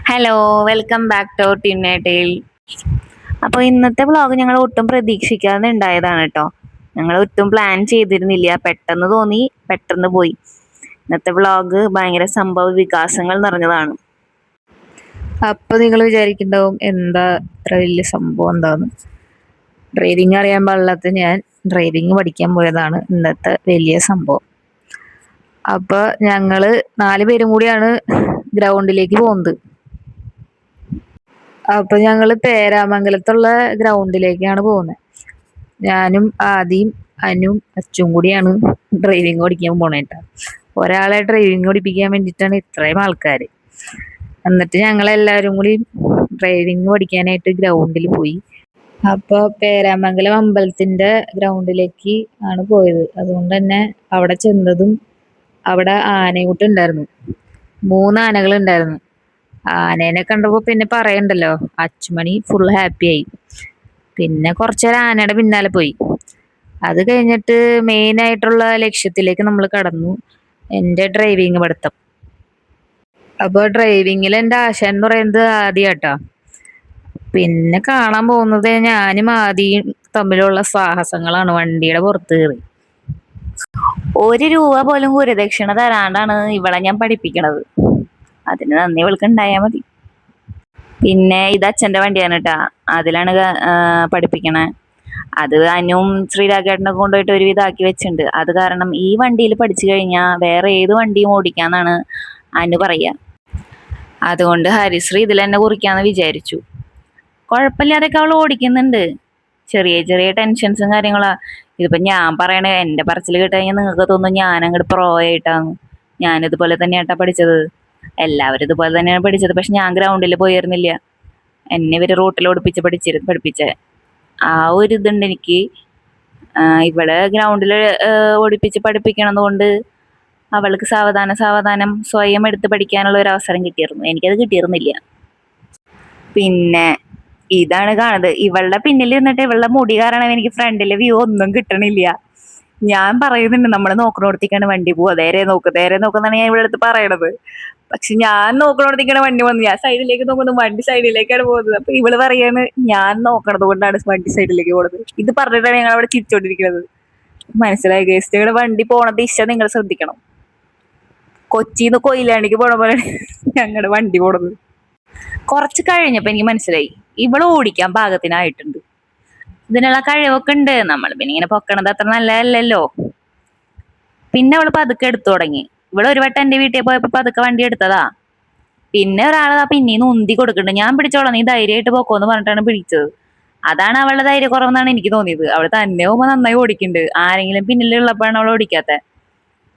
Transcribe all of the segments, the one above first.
Hello, welcome back to ടിന്നേറ്റയിൽ. അപ്പോൾ ഇന്നത്തെ വ്ളോഗ് ഞങ്ങൾ ഒട്ടും പ്രതീക്ഷിക്കാതെ ഉണ്ടായതാണ് കേട്ടോ. ഞങ്ങൾ ഒട്ടും പ്ലാൻ ചെയ്തിരുന്നില്ല, പെട്ടെന്ന് തോന്നി, പെട്ടെന്ന് പോയി. ഇന്നത്തെ വ്ളോഗ് ഭയങ്കര സംഭവ വികാസങ്ങൾ നിറഞ്ഞതാണ്. അപ്പോൾ നിങ്ങൾ വിചാരിക്കുന്നുണ്ടാവും എന്താ ഇത്ര വലിയ സംഭവം എന്താന്ന്. ഡ്രൈവിംഗ് അറിയാൻ പാടില്ലാത്ത ഞാൻ ഡ്രൈവിംഗ് പഠിക്കാൻ പോയതാണ് ഇന്നത്തെ വലിയ സംഭവം. അപ്പോൾ ഞങ്ങൾ 4 പേരും കൂടിയാണ് ഗ്രൗണ്ടിലേക്ക് പോകുന്നത്. അപ്പൊ ഞങ്ങള് പേരാമംഗലത്തുള്ള ഗ്രൗണ്ടിലേക്കാണ് പോകുന്നത്. ഞാനും ആദിയും അനുവും അച്ചും കൂടിയാണ് ഡ്രൈവിംഗ് പഠിക്കാൻ പോണേട്ടാ. ഒരാളെ ഡ്രൈവിംഗ് പഠിപ്പിക്കാൻ വേണ്ടിയിട്ടാണ് ഇത്രയും ആൾക്കാർ. എന്നിട്ട് ഞങ്ങളെല്ലാവരും കൂടി ഡ്രൈവിംഗ് പഠിക്കാനായിട്ട് ഗ്രൗണ്ടിൽ പോയി. അപ്പോൾ പേരാമംഗലം അമ്പലത്തിന്റെ ഗ്രൗണ്ടിലേക്ക് ആണ് പോയത്. അതുകൊണ്ട് തന്നെ അവിടെ ചെന്നതും അവിടെ ആനയൂട്ടുണ്ടായിരുന്നു. 3 ആനകൾ ഉണ്ടായിരുന്നു. ആനേനെ കണ്ടപ്പോ പിന്നെ പറയണ്ടല്ലോ, അച്ചുമണി ഫുൾ ഹാപ്പി ആയി. പിന്നെ കുറച്ചേരം ആനയുടെ പിന്നാലെ പോയി. അത് കഴിഞ്ഞിട്ട് മെയിൻ ആയിട്ടുള്ള ലക്ഷ്യത്തിലേക്ക് നമ്മൾ കടന്നു, എൻ്റെ ഡ്രൈവിംഗ് പഠിത്തം. അപ്പോൾ ഡ്രൈവിങ്ങിൽ എൻ്റെ ആശ എന്ന് പറയുന്നത് ആദ്യമായിട്ടാ. പിന്നെ കാണാൻ പോകുന്നത് ഞാനും ആദ്യം തമ്മിലുള്ള സാഹസങ്ങളാണ്. വണ്ടിയുടെ പുറത്ത് കയറി 1 രൂപ പോലും ഗുരുദക്ഷിണ തരാണ്ടാണ് ഇവളെ ഞാൻ പഠിപ്പിക്കണത്. അതിന് നന്ദി ഇവൾക്ക് ഉണ്ടായാൽ മതി. പിന്നെ ഇത് അച്ഛൻ്റെ വണ്ടിയാണ് കേട്ടാ, അതിലാണ് പഠിപ്പിക്കണേ. അത് അനുവും ശ്രീരാഗേട്ടനൊക്കെ കൊണ്ടുപോയിട്ട് ഒരു ഇതാക്കി വെച്ചിട്ടുണ്ട്. അത് കാരണം ഈ വണ്ടിയിൽ പഠിച്ചു കഴിഞ്ഞാൽ വേറെ ഏത് വണ്ടിയും ഓടിക്കാന്നാണ് അനു പറയുക. അതുകൊണ്ട് ഹരിശ്രീ ഇതിൽ തന്നെ കുറിക്കാന്ന് വിചാരിച്ചു. കുഴപ്പമില്ലാതൊക്കെ അവൾ ഓടിക്കുന്നുണ്ട്. ചെറിയ ചെറിയ ടെൻഷൻസും കാര്യങ്ങളാ. ഇതിപ്പോ ഞാൻ പറയണേ, എൻ്റെ പറച്ചിൽ കേട്ട് കഴിഞ്ഞാൽ നിങ്ങൾക്ക് തോന്നും ഞാൻ അങ്ങോട്ട് പ്രോ ആയിട്ടാന്ന്. ഞാനിതുപോലെ തന്നെയാട്ടാ പഠിച്ചത്, എല്ലാവരും ഇതുപോലെ തന്നെയാണ് പഠിച്ചത്. പക്ഷെ ഞാൻ ഗ്രൗണ്ടിൽ പോയിരുന്നില്ല, എന്നെ ഇവർ റൂട്ടിൽ ഓടിപ്പിച്ച് പഠിപ്പിച്ചേ. ആ ഒരു ഇതുണ്ട് എനിക്ക്. ഇവള് ഗ്രൗണ്ടിൽ ഓടിപ്പിച്ച് പഠിപ്പിക്കണത് കൊണ്ട് അവൾക്ക് സാവധാനം സ്വയം എടുത്ത് പഠിക്കാനുള്ള ഒരു അവസരം കിട്ടിയിരുന്നു. എനിക്കത് കിട്ടിയിരുന്നില്ല. പിന്നെ ഇതാണ് കാണുന്നത്, ഇവളുടെ പിന്നിൽ നിന്നിട്ട് ഇവളുടെ മുടി കാരണം എനിക്ക് ഫ്രണ്ടിലെ വ്യൂ ഒന്നും കിട്ടണില്ല. ഞാൻ പറയുന്നുണ്ട് നമ്മൾ നോക്കണോടത്തേക്കാണ് വണ്ടി പോവുക, നേരെ നോക്കുന്നാണ് ഞാൻ ഇവിടെ അടുത്ത് പറയണത്. പക്ഷെ ഞാൻ നോക്കണോടത്തേക്കാണ് വണ്ടി വന്നത്. ഞാൻ സൈഡിലേക്ക് നോക്കുന്നു, വണ്ടി സൈഡിലേക്കാണ് പോകുന്നത്. അപ്പൊ ഇവള് പറയാണ് ഞാൻ നോക്കണത് കൊണ്ടാണ് വണ്ടി സൈഡിലേക്ക് പോകുന്നത്. ഇത് പറഞ്ഞിട്ടാണ് ഞങ്ങൾ അവിടെ ചിരിച്ചോണ്ടിരിക്കുന്നത്. മനസ്സിലായി ഗൈസ്, നിങ്ങളുടെ വണ്ടി പോണ ദിശ നിങ്ങൾ ശ്രദ്ധിക്കണം. കൊച്ചിന്ന് കൊയിലാണ്ടിക്ക് പോണ പോലെ ഞങ്ങളുടെ വണ്ടി പോണത്. കുറച്ച് കഴിഞ്ഞപ്പോ എനിക്ക് മനസ്സിലായി ഇവള് ഓടിക്കാൻ പാകത്തിനായിട്ടുണ്ട്, ഇതിനുള്ള കഴിവൊക്കെ ഉണ്ട്. നമ്മൾ പിന്നെ ഇങ്ങനെ പൊക്കണത് അത്ര നല്ലതല്ലല്ലോ. പിന്നെ അവള് പതുക്കെ എടുത്തു തുടങ്ങി. ഇവള് ഒരു വട്ടം എൻ്റെ വീട്ടിൽ പോയപ്പോ പതുക്കെ വണ്ടി എടുത്തതാ. പിന്നെ ഒരാളതാ പിന്നീന്ന് ഉന്തി കൊടുക്കുന്നുണ്ട്. ഞാൻ പിടിച്ചോളാം, നീ ധൈര്യമായിട്ട് പോക്കോന്ന് പറഞ്ഞിട്ടാണ് പിടിച്ചത്. അതാണ് അവളുടെ ധൈര്യക്കുറവെന്നാണ് എനിക്ക് തോന്നിയത്. അവള് തന്നെ പോകുമ്പോ നന്നായി ഓടിക്കുന്നുണ്ട്, ആരെങ്കിലും പിന്നിലുള്ളപ്പോഴാണ് അവൾ ഓടിക്കാത്ത.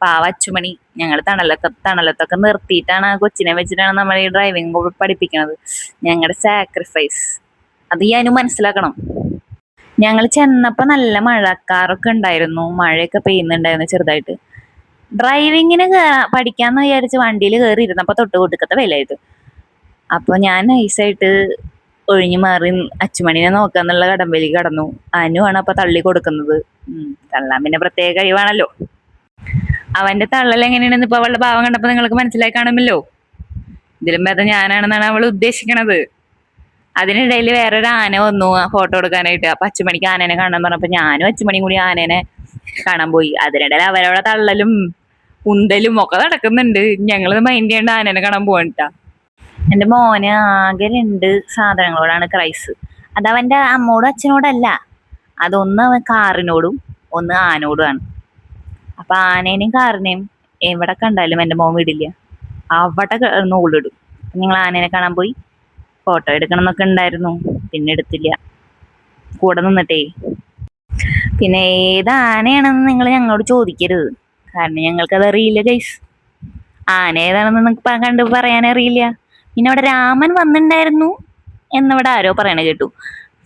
പാവ അച്ചുമണി. ഞങ്ങൾ തണലത്തൊക്കെ നിർത്തിയിട്ടാണ് കൊച്ചിനെ വെച്ചിട്ടാണ് നമ്മൾ ഈ ഡ്രൈവിംഗ് പഠിപ്പിക്കണത്. ഞങ്ങളുടെ സാക്രിഫൈസ് അത് ഞാനും മനസ്സിലാക്കണം. ഞങ്ങൾ ചെന്നപ്പോ നല്ല മഴക്കാറൊക്കെ ഉണ്ടായിരുന്നു, മഴയൊക്കെ പെയ്യുന്നുണ്ടായിരുന്നു ചെറുതായിട്ട്. ഡ്രൈവിങ്ങിന് പഠിക്കാന്ന് വിചാരിച്ച് വണ്ടിയിൽ കയറി ഇരുന്നപ്പോ തൊട്ട് കൂട്ടുക്കത്തെ വിലയത്. അപ്പൊ ഞാൻ നൈസായിട്ട് ഒഴിഞ്ഞു മാറി അച്ചുമണിനെ നോക്കാന്നുള്ള കടമ്പയിലേക്ക് കടന്നു. അനുവാണ് അപ്പൊ തള്ളി കൊടുക്കുന്നത്. തള്ളാൻ പിന്നെ പ്രത്യേക കഴിവാണല്ലോ. അവന്റെ തള്ളൽ എങ്ങനെയാണെന്ന് ഇപ്പൊ അവളുടെ ഭാവം കണ്ടപ്പോ നിങ്ങൾക്ക് മനസ്സിലായി കാണുമല്ലോ. ഇതിലും ഭേദം ഞാനാണെന്നാണ് അവൾ ഉദ്ദേശിക്കണത്. അതിനിടയിൽ വേറൊരു ആന വന്നു ഫോട്ടോ എടുക്കാനായിട്ട്. അപ്പൊ അച്ചുമണിക്ക് ആനേനെ കാണാൻ പറഞ്ഞപ്പോ ഞാനും അച്ചുമണിയും കൂടി ആനേനെ കാണാൻ പോയി. അതിനിടയിൽ അവരവിടെ തള്ളലും ഉന്തലും ഒക്കെ നടക്കുന്നുണ്ട്. ഞങ്ങള് മൈൻഡ് ചെയ്യേണ്ട ആനേനെ കാണാൻ പോകണ്ടാ. എൻ്റെ മോന് ആകെ 2 സാധനങ്ങളോടാണ് ക്രൈസ്. അത് അവൻ്റെ അമ്മോടും അച്ഛനോടല്ല, അതൊന്ന് അവൻ കാറിനോടും ഒന്ന് ആനോടുമാണ്. അപ്പൊ ആനേനെയും കാറിനെയും എവിടെ കണ്ടാലും എൻ്റെ മോൻ വിടില്ല, അവിടെ നൂളിടും. ഞങ്ങൾ ആനേനെ കാണാൻ പോയി, ഫോട്ടോ എടുക്കണം എന്നൊക്കെ ഉണ്ടായിരുന്നു, പിന്നെ എടുത്തില്ല, കൂടെ നിന്നിട്ടേ. പിന്നെ ഏത് ആനയാണെന്ന് നിങ്ങൾ ഞങ്ങളോട് ചോദിക്കരുത്, കാരണം ഞങ്ങൾക്കത് അറിയില്ല ഗൈസ്. ആന ഏതാണെന്ന് നിങ്ങൾക്ക് കണ്ട് പറയാൻ അറിയില്ല. പിന്നെ അവിടെ രാമൻ വന്നിട്ടുണ്ടായിരുന്നു എന്നിവിടെ ആരോ പറയണ കേട്ടു.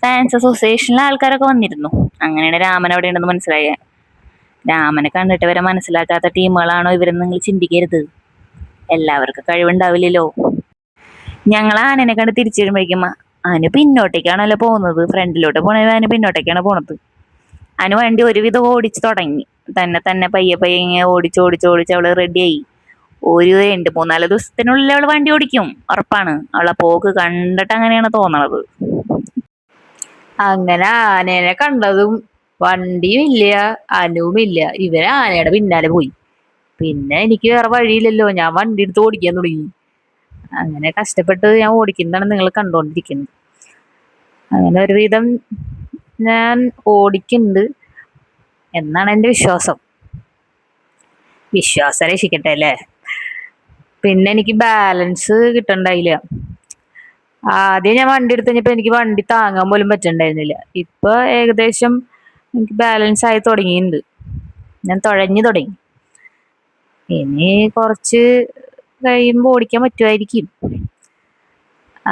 ഫാൻസ് അസോസിയേഷനിലെ ആൾക്കാരൊക്കെ വന്നിരുന്നു. അങ്ങനെയാണ് രാമൻ അവിടെ ഉണ്ടെന്ന് മനസ്സിലായ. രാമനെ കണ്ടിട്ട് വരെ മനസ്സിലാക്കാത്ത ടീമുകളാണോ ഇവരെന്ന് നിങ്ങൾ ചിന്തിക്കരുത്. എല്ലാവർക്കും കഴിവുണ്ടാവില്ലല്ലോ. ഞങ്ങൾ ആനനെ കണ്ട് തിരിച്ചു വരുമ്പോഴേക്കും അനു പിന്നോട്ടേക്കാണല്ലോ പോകുന്നത്. ഫ്രണ്ടിലോട്ട് പോണത് അനു പിന്നോട്ടേക്കാണ് പോണത്. അനു വണ്ടി ഒരുവിധം ഓടിച്ചു തുടങ്ങി. തന്നെ പയ്യെ ഇങ്ങനെ ഓടിച്ച് അവള് റെഡിയായി. ഒരു 2-3-4 ദിവസത്തിനുള്ളിൽ അവള് വണ്ടി ഓടിക്കും, ഉറപ്പാണ്. അവളെ പോക്ക് കണ്ടിട്ട് അങ്ങനെയാണ് തോന്നണത്. അങ്ങനെ ആനേനെ കണ്ടതും വണ്ടിയും ഇല്ല, അനുവും ഇല്ല. ഇവര് ആനയുടെ പിന്നാലെ പോയി. പിന്നെ എനിക്ക് വേറെ വഴിയില്ലല്ലോ, ഞാൻ വണ്ടി എടുത്ത് ഓടിക്കാൻ തുടങ്ങി. അങ്ങനെ കഷ്ടപ്പെട്ട് ഞാൻ ഓടിക്കുന്നതാണ് നിങ്ങൾ കണ്ടോണ്ടിരിക്കുന്നത്. അങ്ങനെ ഒരുവിധം ഞാൻ ഓടിക്കുന്നുണ്ട് എന്നാണ് എൻ്റെ വിശ്വാസം. വിശ്വാസം രക്ഷിക്കട്ടെ അല്ലേ. പിന്നെ എനിക്ക് ബാലൻസ് കിട്ടണ്ടായില്ല. ആദ്യം ഞാൻ വണ്ടി എടുത്ത് കഴിഞ്ഞപ്പോ എനിക്ക് വണ്ടി താങ്ങാൻ പോലും പറ്റണ്ടായിരുന്നില്ല. ഇപ്പൊ ഏകദേശം എനിക്ക് ബാലൻസ് ആയി തുടങ്ങിയിട്ടുണ്ട്. ഞാൻ തുഴഞ്ഞു തുടങ്ങി. ഇനി കുറച്ച് കഴിയുമ്പോൾ ഓടിക്കാൻ പറ്റുമായിരിക്കും.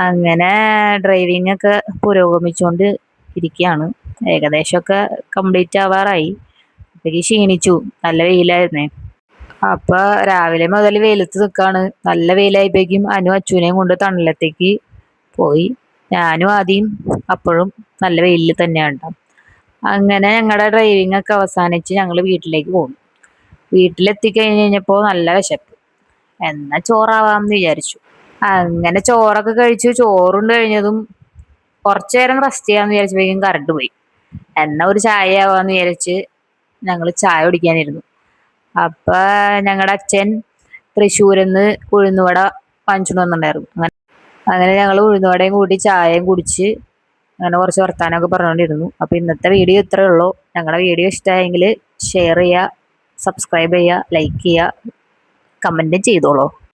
അങ്ങനെ ഡ്രൈവിംഗ് ഒക്കെ പുരോഗമിച്ചുകൊണ്ട് ഇരിക്കുകയാണ്. ഏകദേശമൊക്കെ കംപ്ലീറ്റ് ആവാറായി. അപ്പോഴേക്ക് ക്ഷീണിച്ചു, നല്ല വെയിലായിരുന്നേ. അപ്പൊ രാവിലെ മുതൽ വെയിലത്ത് നിൽക്കാണ്. നല്ല വെയിലായപ്പോഴേക്കും അനു അച്ചുവിനെയും കൊണ്ട് തണലത്തേക്ക് പോയി. ഞാനും ആദ്യം അപ്പോഴും നല്ല വെയിലിൽ തന്നെയാണ് ട്ടോ. അങ്ങനെ ഞങ്ങളുടെ ഡ്രൈവിംഗ് ഒക്കെ അവസാനിച്ച് ഞങ്ങൾ വീട്ടിലേക്ക് പോകും. വീട്ടിലെത്തിക്കഴിഞ്ഞ് കഴിഞ്ഞപ്പോൾ നല്ല വിശപ്പ്. എന്നാ ചോറാവാന്ന് വിചാരിച്ചു. അങ്ങനെ ചോറൊക്കെ കഴിച്ചു. ചോറുണ്ട് കഴിഞ്ഞതും കുറച്ചു നേരം റെസ്റ്റ് ചെയ്യാന്ന് വിചാരിച്ചപ്പോഴേക്കും കറണ്ട് പോയി. എന്നാ ഒരു ചായ ആവാന്ന് വിചാരിച്ച് ഞങ്ങൾ ചായ കുടിക്കാനിരുന്നു. അപ്പൊ ഞങ്ങളുടെ അച്ഛൻ തൃശ്ശൂരിന്ന് ഉഴുന്നുവട വാങ്ങിച്ചുകൊണ്ട് വന്നിട്ടുണ്ടായിരുന്നു. അങ്ങനെ ഞങ്ങൾ ഉഴുന്നുവടയും കൂട്ടി ചായയും കുടിച്ച് അങ്ങനെ കുറച്ച് വർത്താനമൊക്കെ പറഞ്ഞുകൊണ്ടിരുന്നു. അപ്പൊ ഇന്നത്തെ വീഡിയോ ഇത്രയേ ഉള്ളൂ. ഞങ്ങളുടെ വീഡിയോ ഇഷ്ടമായെങ്കിൽ ഷെയർ ചെയ്യുക, സബ്സ്ക്രൈബ് ചെയ്യുക, ലൈക്ക് ചെയ്യുക, കമൻറ്റും ചെയ്തോളൂ.